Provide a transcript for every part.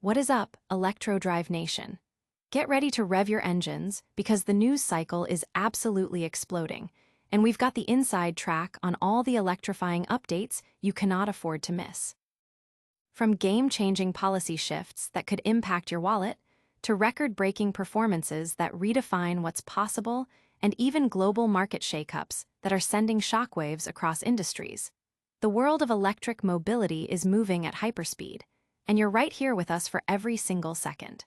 What is up, ElectroDrive Nation? Get ready to rev your engines because the news cycle is absolutely exploding, and we've got the inside track on all the electrifying updates you cannot afford to miss. From game-changing policy shifts that could impact your wallet, to record-breaking performances that redefine what's possible, and even global market shakeups that are sending shockwaves across industries, the world of electric mobility is moving at hyperspeed, and you're right here with us for every single second.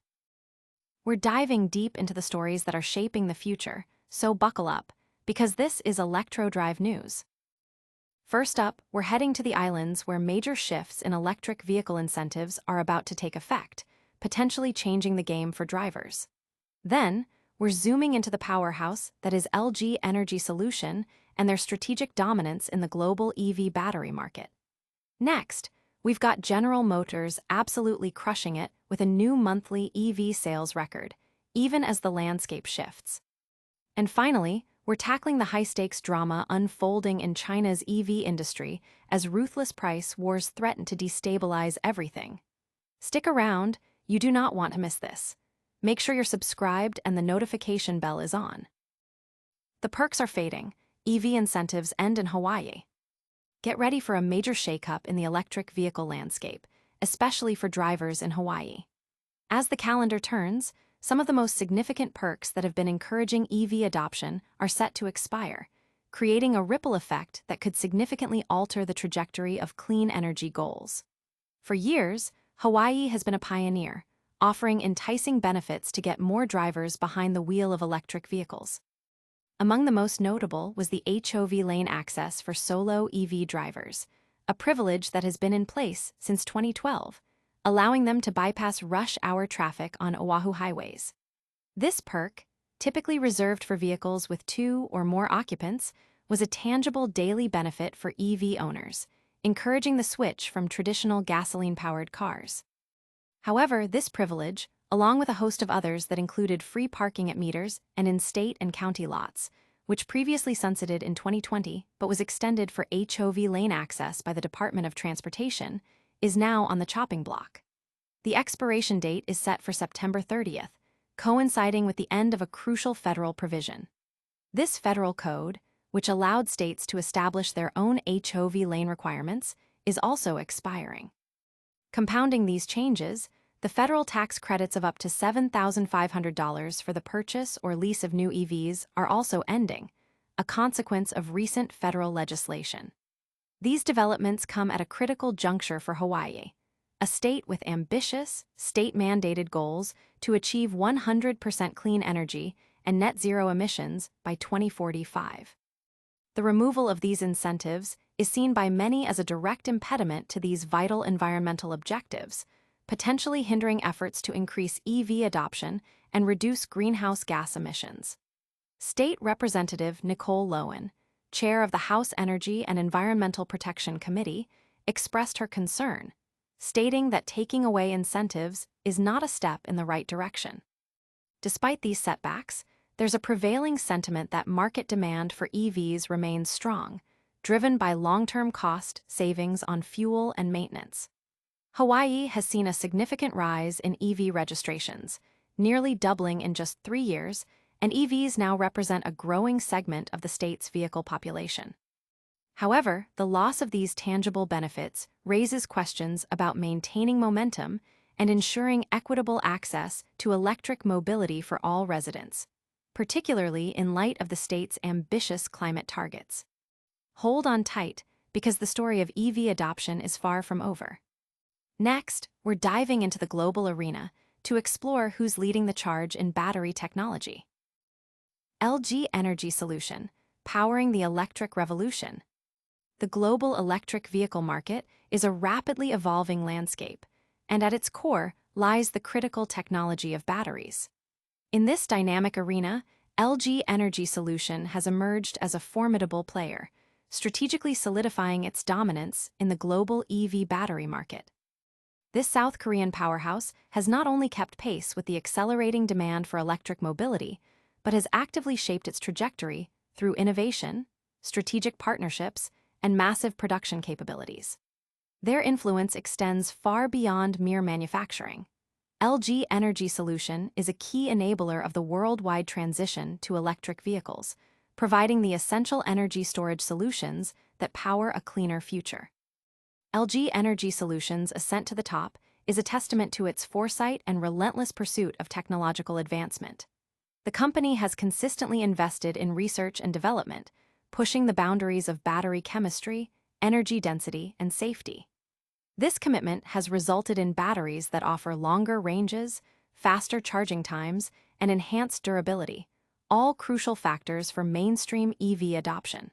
We're diving deep into the stories that are shaping the future, so buckle up, because this is ElectroDrive news. First up, we're heading to the islands where major shifts in electric vehicle incentives are about to take effect, potentially changing the game for drivers. Then, we're zooming into the powerhouse that is LG Energy Solution and their strategic dominance in the global EV battery market. Next, we've got General Motors absolutely crushing it with a new monthly EV sales record, even as the landscape shifts. And finally, we're tackling the high-stakes drama unfolding in China's EV industry as ruthless price wars threaten to destabilize everything. Stick around, you do not want to miss this. Make sure you're subscribed and the notification bell is on. The perks are fading. EV incentives end in Hawaii. Get ready for a major shakeup in the electric vehicle landscape, especially for drivers in Hawaii. As the calendar turns, some of the most significant perks that have been encouraging EV adoption are set to expire, creating a ripple effect that could significantly alter the trajectory of clean energy goals. For years, Hawaii has been a pioneer, offering enticing benefits to get more drivers behind the wheel of electric vehicles. Among the most notable was the HOV lane access for solo EV drivers, a privilege that has been in place since 2012, allowing them to bypass rush hour traffic on Oahu highways. This perk, typically reserved for vehicles with 2 or more occupants, was a tangible daily benefit for EV owners, encouraging the switch from traditional gasoline-powered cars. However, this privilege, along with a host of others that included free parking at meters and in state and county lots, which previously sunsetted in 2020 but was extended for HOV lane access by the Department of Transportation, is now on the chopping block. The expiration date is set for September 30th, coinciding with the end of a crucial federal provision. This federal code, which allowed states to establish their own HOV lane requirements, is also expiring. Compounding these changes, the federal tax credits of up to $7,500 for the purchase or lease of new EVs are also ending, a consequence of recent federal legislation. These developments come at a critical juncture for Hawaii, a state with ambitious, state-mandated goals to achieve 100% clean energy and net zero emissions by 2045. The removal of these incentives is seen by many as a direct impediment to these vital environmental objectives, potentially hindering efforts to increase EV adoption and reduce greenhouse gas emissions. State Representative Nicole Lowen, chair of the House Energy and Environmental Protection Committee, expressed her concern, stating that taking away incentives is not a step in the right direction. Despite these setbacks, there's a prevailing sentiment that market demand for EVs remains strong, driven by long-term cost savings on fuel and maintenance. Hawaii has seen a significant rise in EV registrations, nearly doubling in just 3 years, and EVs now represent a growing segment of the state's vehicle population. However, the loss of these tangible benefits raises questions about maintaining momentum and ensuring equitable access to electric mobility for all residents, particularly in light of the state's ambitious climate targets. Hold on tight, because the story of EV adoption is far from over. Next, we're diving into the global arena to explore who's leading the charge in battery technology. LG Energy Solution, powering the electric revolution. The global electric vehicle market is a rapidly evolving landscape, and at its core lies the critical technology of batteries. In this dynamic arena, LG Energy Solution has emerged as a formidable player, strategically solidifying its dominance in the global EV battery market. This South Korean powerhouse has not only kept pace with the accelerating demand for electric mobility, but has actively shaped its trajectory through innovation, strategic partnerships, and massive production capabilities. Their influence extends far beyond mere manufacturing. LG Energy Solution is a key enabler of the worldwide transition to electric vehicles, providing the essential energy storage solutions that power a cleaner future. LG Energy Solutions' ascent to the top is a testament to its foresight and relentless pursuit of technological advancement. The company has consistently invested in research and development, pushing the boundaries of battery chemistry, energy density, and safety. This commitment has resulted in batteries that offer longer ranges, faster charging times, and enhanced durability, all crucial factors for mainstream EV adoption.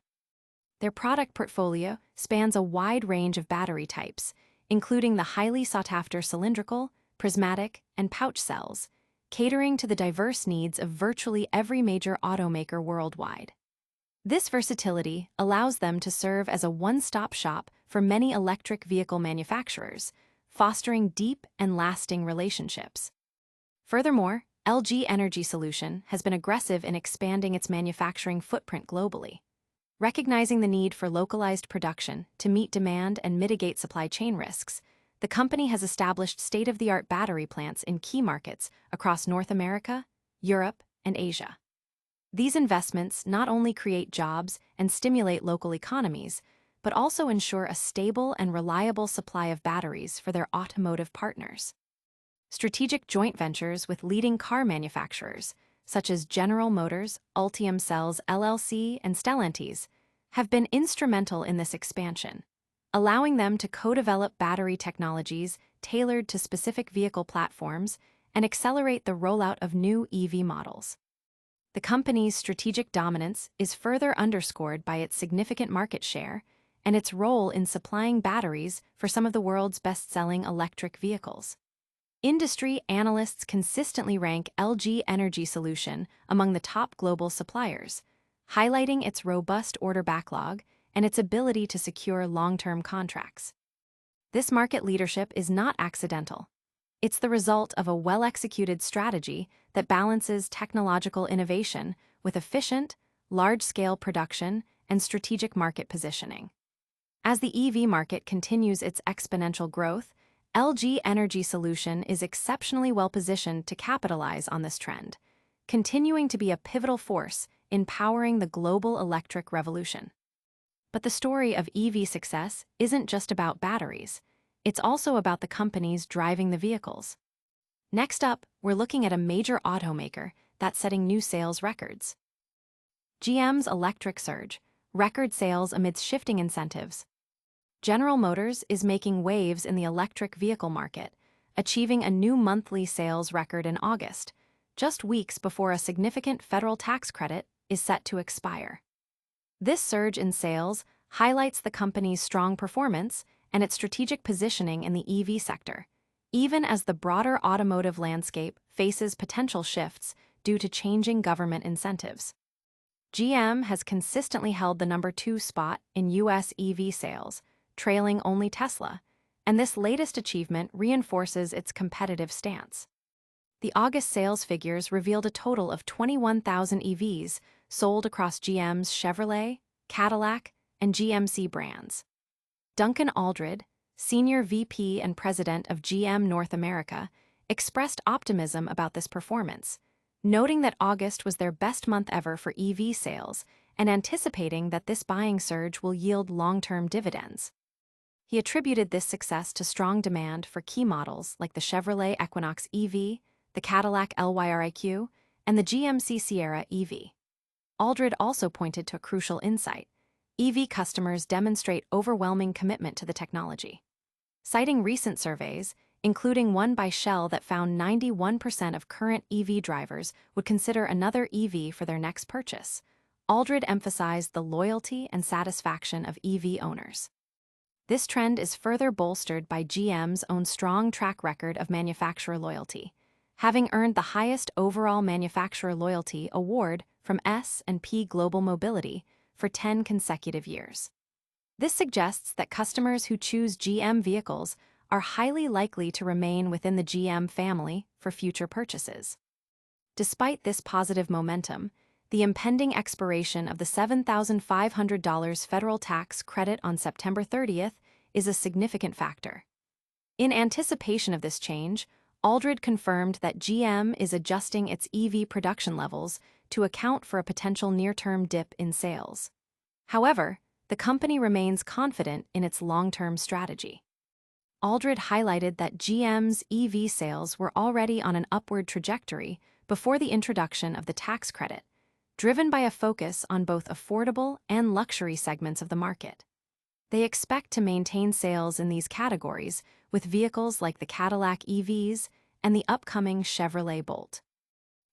Their product portfolio spans a wide range of battery types, including the highly sought-after cylindrical, prismatic, and pouch cells, catering to the diverse needs of virtually every major automaker worldwide. This versatility allows them to serve as a one-stop shop for many electric vehicle manufacturers, fostering deep and lasting relationships. Furthermore, LG Energy Solution has been aggressive in expanding its manufacturing footprint globally. Recognizing the need for localized production to meet demand and mitigate supply chain risks, the company has established state-of-the-art battery plants in key markets across North America, Europe, and Asia. These investments not only create jobs and stimulate local economies, but also ensure a stable and reliable supply of batteries for their automotive partners. Strategic joint ventures with leading car manufacturers, such as General Motors, Ultium Cells LLC, and Stellantis, have been instrumental in this expansion, allowing them to co-develop battery technologies tailored to specific vehicle platforms and accelerate the rollout of new EV models. The company's strategic dominance is further underscored by its significant market share and its role in supplying batteries for some of the world's best-selling electric vehicles. Industry analysts consistently rank LG Energy Solution among the top global suppliers, highlighting its robust order backlog and its ability to secure long-term contracts. This market leadership is not accidental. It's the result of a well-executed strategy that balances technological innovation with efficient, large-scale production and strategic market positioning. As the EV market continues its exponential growth, LG Energy Solution is exceptionally well-positioned to capitalize on this trend, continuing to be a pivotal force in powering the global electric revolution. But the story of EV success isn't just about batteries. It's also about the companies driving the vehicles. Next up, we're looking at a major automaker that's setting new sales records. GM's electric surge, record sales amidst shifting incentives. General Motors is making waves in the electric vehicle market, achieving a new monthly sales record in August, just weeks before a significant federal tax credit is set to expire. This surge in sales highlights the company's strong performance and its strategic positioning in the EV sector, even as the broader automotive landscape faces potential shifts due to changing government incentives. GM has consistently held the number 2 spot in U.S. EV sales, trailing only Tesla, and this latest achievement reinforces its competitive stance. The August sales figures revealed a total of 21,000 EVs sold across GM's Chevrolet, Cadillac, and GMC brands. Duncan Aldred, Senior VP and President of GM North America, expressed optimism about this performance, noting that August was their best month ever for EV sales and anticipating that this buying surge will yield long-term dividends. He attributed this success to strong demand for key models like the Chevrolet Equinox EV, the Cadillac LYRIQ, and the GMC Sierra EV. Aldred also pointed to a crucial insight: EV customers demonstrate overwhelming commitment to the technology. Citing recent surveys, including one by Shell that found 91% of current EV drivers would consider another EV for their next purchase, Aldred emphasized the loyalty and satisfaction of EV owners. This trend is further bolstered by GM's own strong track record of manufacturer loyalty, having earned the highest overall manufacturer loyalty award from S&P Global Mobility for 10 consecutive years. This suggests that customers who choose GM vehicles are highly likely to remain within the GM family for future purchases. Despite this positive momentum, the impending expiration of the $7,500 federal tax credit on September 30th is a significant factor. In anticipation of this change, Aldred confirmed that GM is adjusting its EV production levels to account for a potential near-term dip in sales. However, the company remains confident in its long-term strategy. Aldred highlighted that GM's EV sales were already on an upward trajectory before the introduction of the tax credit, driven by a focus on both affordable and luxury segments of the market. They expect to maintain sales in these categories with vehicles like the Cadillac EVs and the upcoming Chevrolet Bolt.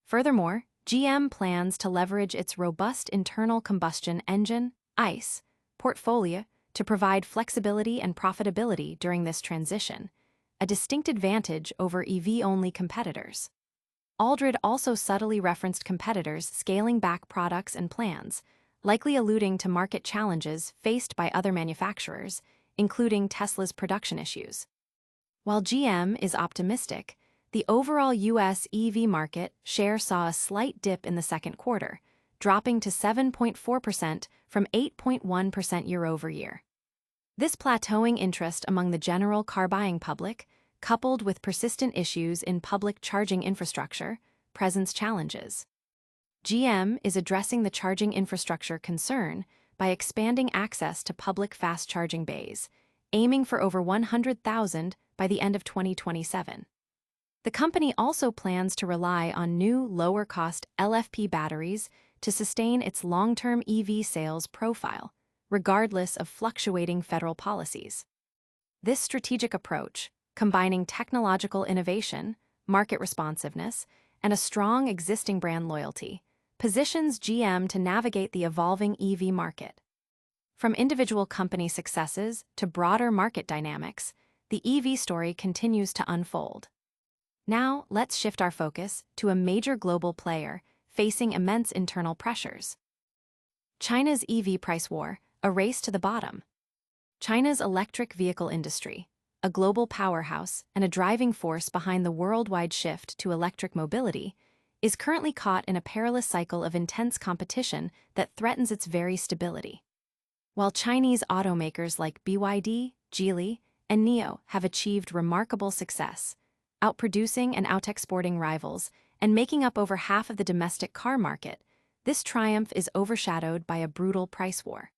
Furthermore, GM plans to leverage its robust internal combustion engine, ICE, portfolio to provide flexibility and profitability during this transition, a distinct advantage over EV-only competitors. Aldred also subtly referenced competitors scaling back products and plans, likely alluding to market challenges faced by other manufacturers, including Tesla's production issues. While GM is optimistic, the overall U.S. EV market share saw a slight dip in the second quarter, dropping to 7.4% from 8.1% year-over-year. This plateauing interest among the general car buying public, coupled with persistent issues in public charging infrastructure, presents challenges. GM is addressing the charging infrastructure concern by expanding access to public fast charging bays, aiming for over 100,000 by the end of 2027. The company also plans to rely on new, lower-cost LFP batteries to sustain its long-term EV sales profile, regardless of fluctuating federal policies. This strategic approach, combining technological innovation, market responsiveness, and a strong existing brand loyalty, positions GM to navigate the evolving EV market. From individual company successes to broader market dynamics, the EV story continues to unfold. Now, let's shift our focus to a major global player facing immense internal pressures. China's EV price war, a race to the bottom. China's electric vehicle industry, a global powerhouse and a driving force behind the worldwide shift to electric mobility, is currently caught in a perilous cycle of intense competition that threatens its very stability. While Chinese automakers like BYD, Geely, and NIO have achieved remarkable success, outproducing and out-exporting rivals and making up over half of the domestic car market, this triumph is overshadowed by a brutal price war.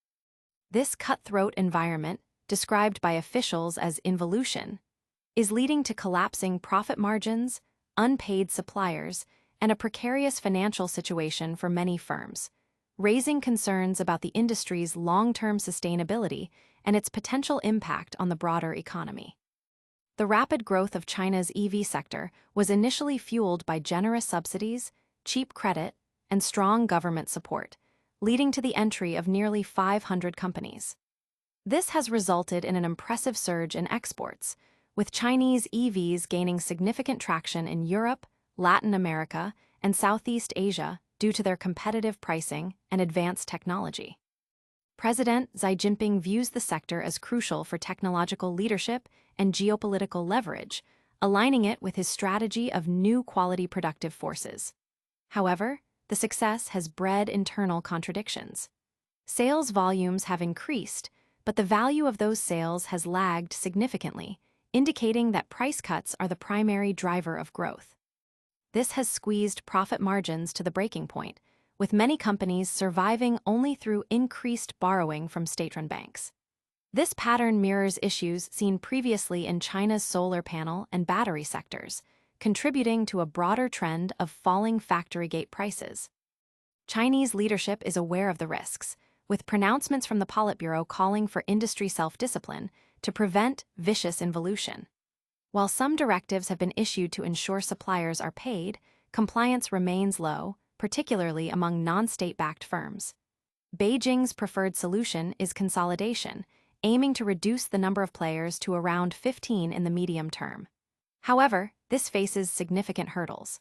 This cutthroat environment, described by officials as involution, is leading to collapsing profit margins, unpaid suppliers, and a precarious financial situation for many firms, raising concerns about the industry's long-term sustainability and its potential impact on the broader economy. The rapid growth of China's EV sector was initially fueled by generous subsidies, cheap credit, and strong government support, leading to the entry of nearly 500 companies. This has resulted in an impressive surge in exports, with Chinese EVs gaining significant traction in Europe, Latin America, and Southeast Asia due to their competitive pricing and advanced technology. President Xi Jinping views the sector as crucial for technological leadership and geopolitical leverage, aligning it with his strategy of new quality productive forces. However, the success has bred internal contradictions. Sales volumes have increased, but the value of those sales has lagged significantly, indicating that price cuts are the primary driver of growth. This has squeezed profit margins to the breaking point, with many companies surviving only through increased borrowing from state-run banks. This pattern mirrors issues seen previously in China's solar panel and battery sectors, contributing to a broader trend of falling factory gate prices. Chinese leadership is aware of the risks, with pronouncements from the Politburo calling for industry self-discipline to prevent vicious involution. While some directives have been issued to ensure suppliers are paid, compliance remains low, particularly among non-state-backed firms. Beijing's preferred solution is consolidation, aiming to reduce the number of players to around 15 in the medium term. However, this faces significant hurdles.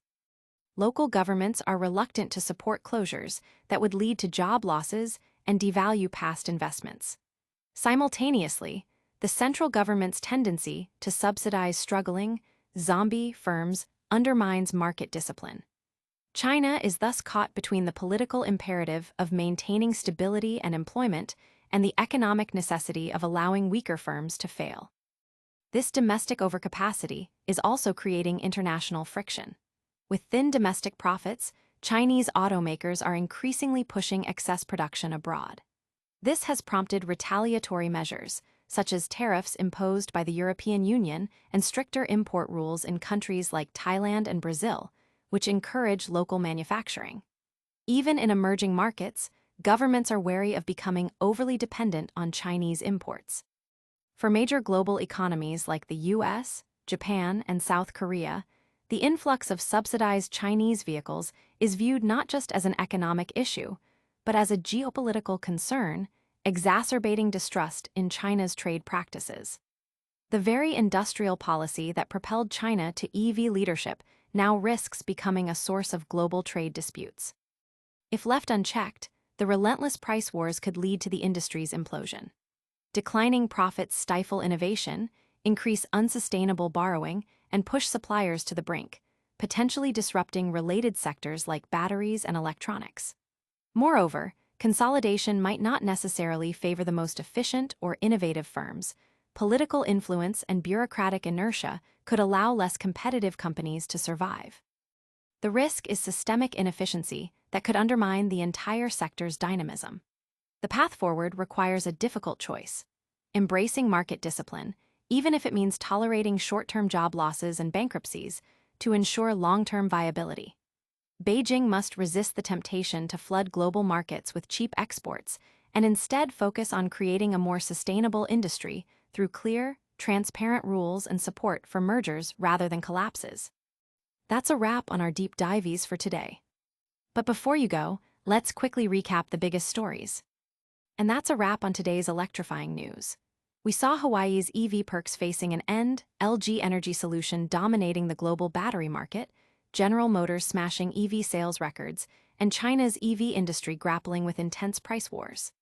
Local governments are reluctant to support closures that would lead to job losses and devalue past investments. Simultaneously, the central government's tendency to subsidize struggling, zombie firms undermines market discipline. China is thus caught between the political imperative of maintaining stability and employment and the economic necessity of allowing weaker firms to fail. This domestic overcapacity is also creating international friction. With thin domestic profits, Chinese automakers are increasingly pushing excess production abroad. This has prompted retaliatory measures, such as tariffs imposed by the European Union and stricter import rules in countries like Thailand and Brazil, which encourage local manufacturing. Even in emerging markets, governments are wary of becoming overly dependent on Chinese imports. For major global economies like the US, Japan, and South Korea, the influx of subsidized Chinese vehicles is viewed not just as an economic issue, but as a geopolitical concern, exacerbating distrust in China's trade practices. The very industrial policy that propelled China to EV leadership now risks becoming a source of global trade disputes. If left unchecked, the relentless price wars could lead to the industry's implosion. Declining profits stifle innovation, increase unsustainable borrowing, and push suppliers to the brink, potentially disrupting related sectors like batteries and electronics. Moreover, consolidation might not necessarily favor the most efficient or innovative firms. Political influence and bureaucratic inertia could allow less competitive companies to survive. The risk is systemic inefficiency that could undermine the entire sector's dynamism. The path forward requires a difficult choice: embracing market discipline, even if it means tolerating short-term job losses and bankruptcies, to ensure long-term viability. Beijing must resist the temptation to flood global markets with cheap exports and instead focus on creating a more sustainable industry through clear, transparent rules and support for mergers rather than collapses. That's a wrap on our deep dives for today. But before you go, let's quickly recap the biggest stories. And that's a wrap on today's electrifying news. We saw Hawaii's EV perks facing an end, LG Energy Solution dominating the global battery market, General Motors smashing EV sales records, and China's EV industry grappling with intense price wars.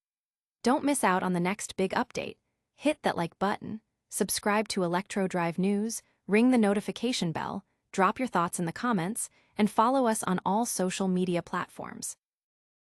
Don't miss out on the next big update. Hit that like button, subscribe to ElectroDrive News, ring the notification bell, drop your thoughts in the comments, and follow us on all social media platforms.